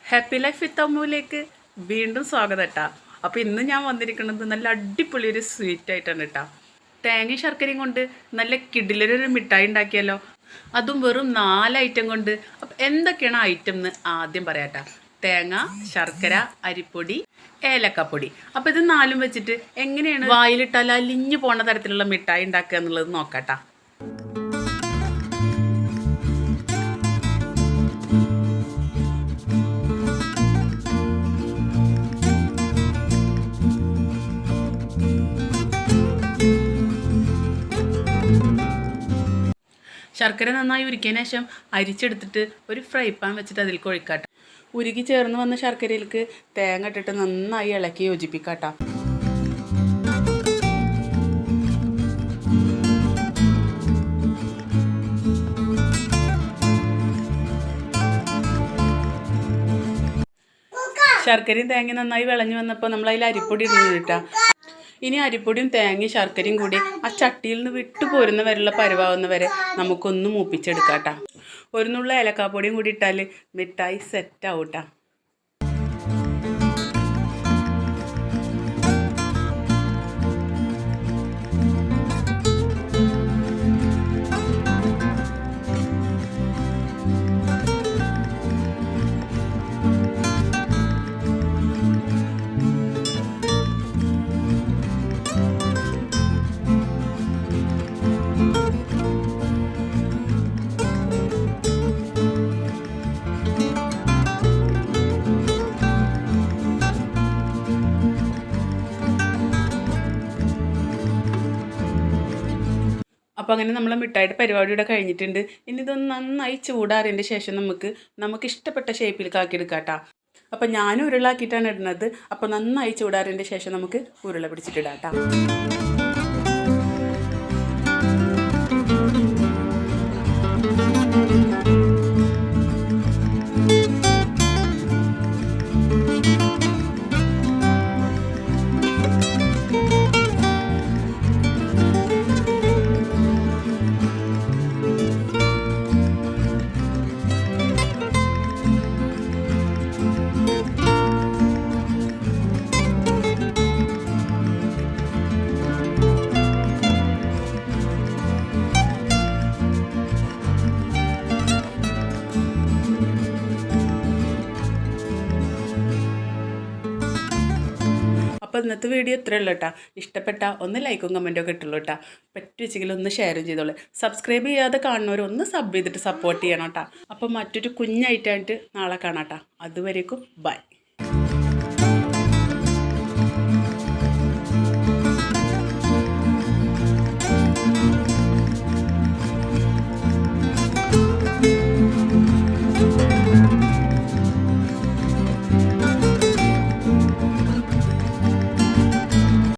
Happy life with അമ്മുവിലേക്ക് വീണ്ടും സ്വാഗതം കേട്ടാ. അപ്പോൾ ഇന്ന് ഞാൻ വന്നിരിക്കുന്നത് നല്ല അടിപൊളി ഒരു സ്വീറ്റ് ആയിട്ടാണ് കേട്ടാ. തേങ്ങ ശർക്കരയും കൊണ്ട് നല്ല കിടിലൊരു മിഠായി ഉണ്ടാക്കിയല്ലോ, അതും വെറും 4 ഐറ്റം കൊണ്ട്. അപ്പം എന്തൊക്കെയാണ് ഐറ്റം എന്ന് ആദ്യം പറയാട്ടാ. തേങ്ങ, ശർക്കര, അരിപ്പൊടി, ഏലക്കപ്പൊടി. അപ്പോൾ ഇത് 4 വെച്ചിട്ട് എങ്ങനെയാണ് വായിലിട്ടാൽ അലിഞ്ഞു പോണ തരത്തിലുള്ള മിഠായി ഉണ്ടാക്കുക എന്നുള്ളത് നോക്കാട്ടാ. ശർക്കര നന്നായി ഉരുക്കിയതിന് ശേഷം അരിച്ചെടുത്തിട്ട് ഒരു ഫ്രൈ പാൻ വെച്ചിട്ട് അതിലേക്ക് ഒഴിക്കാട്ടെ. ഉരുക്കി ചേർന്ന് വന്ന ശർക്കരയിലേക്ക് തേങ്ങ ഇട്ടിട്ട് നന്നായി ഇളക്കി യോജിപ്പിക്കാട്ടോ. ശർക്കരയും തേങ്ങയും നന്നായി വിളഞ്ഞു വന്നപ്പോൾ നമ്മൾ അതിൽ അരിപ്പൊടി ഇടുന്നു കേട്ടോ. ഇനി അരിപ്പൊടിയും തേങ്ങയും ശർക്കരയും കൂടി ആ ചട്ടിയിൽ നിന്ന് വിട്ടു പോരുന്ന വരെയുള്ള പരുവാകുന്ന വരെ നമുക്കൊന്ന് മൂപ്പിച്ചെടുക്കാം കേട്ടോ. ഒരു നുള്ള ഏലക്കാപ്പൊടിയും കൂടി ഇട്ടാൽ മിഠായി സെറ്റ് ആവും കേട്ടോ. അപ്പോൾ അങ്ങനെ നമ്മൾ മിഠായിയുടെ പരിപാടിയുടെ കഴിഞ്ഞിട്ടുണ്ട്. ഇനി ഇതൊന്ന് നന്നായി ചൂടാറിയതിൻ്റെ ശേഷം നമുക്ക് ഇഷ്ടപ്പെട്ട ഷേപ്പിൽ ആക്കിയെടുക്കാം കേട്ടോ. അപ്പോൾ ഞാൻ ഉരുളാക്കിയിട്ടാണ് ഇടുന്നത്. അപ്പോൾ നന്നായി ചൂടാറിയതിൻ്റെ ശേഷം നമുക്ക് ഉരുള പിടിച്ചിട്ടിടാം കേട്ടോ. അപ്പോൾ ഇന്നത്തെ വീഡിയോ ഇത്രയേ ഉള്ളൂ കേട്ടോ. ഇഷ്ടപ്പെട്ട ഒന്ന് ലൈക്കും കമൻറ്റും ഒക്കെ ഇട്ടുള്ളൂ കേട്ടോ. പറ്റുവെച്ചെങ്കിൽ ഒന്ന് ഷെയറും ചെയ്തോളൂ. സബ്സ്ക്രൈബ് ചെയ്യാതെ കാണുന്നവരൊന്ന് സബ് ചെയ്തിട്ട് സപ്പോർട്ട് ചെയ്യണം കേട്ടോ. അപ്പോൾ മറ്റൊരു കുഞ്ഞായിട്ടായിട്ട് നാളെ കാണാം കേട്ടോ. അതുവരേക്കും ബൈ.